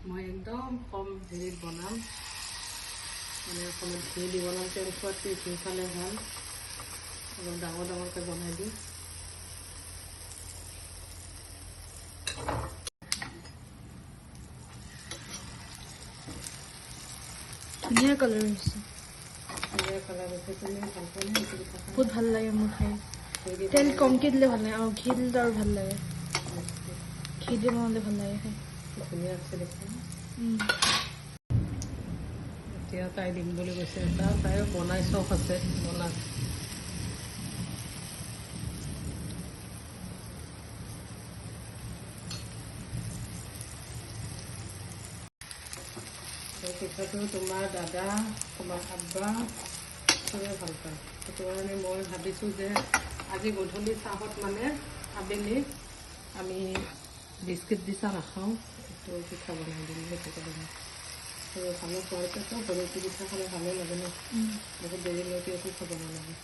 মই একদম কম হেৰিত বনাম, মানে অকণমান ঘি দি বনাম, তেল খোৱাতকৈ ঘি খালে ভাল। অলপ ডাঙৰ ডাঙৰকৈ বনাই দিম। ধুনীয়া কালাৰ হৈছে, ধুনীয়া কালাৰ হৈছে। তুমি ভাল পোৱা নে এইটো পিঠা খাই? বহুত ভাল লাগে মোৰ খাই। তেল কমকৈ দিলে ভাল লাগে, আৰু ঘি দিলে আৰু ভাল লাগে। ঘি দি বনালে ভাল লাগে খাই। ধুনীয়া আছে দেখোন। এতিয়া তাই দিম বুলি কৈছে এটা, তাইও বনাই চখ আছে বনাত। এই পিঠাটো তোমাৰ দাদা, তোমাৰ আব্বা চবে ভাল পায়। সেইটো কাৰণে মই ভাবিছোঁ যে আজি গধূলি চাহত মানে আবেলি আমি বিস্কুট দি চাহ নাখাওঁ, এইটো পিঠা বনাই দিম। সেইটো কাৰণে ভালো খোৱাইতো, সৰুটি পিঠা খালে ভালো লাগে ন, বহুত দেৰিলৈকে একো খাব নালাগে।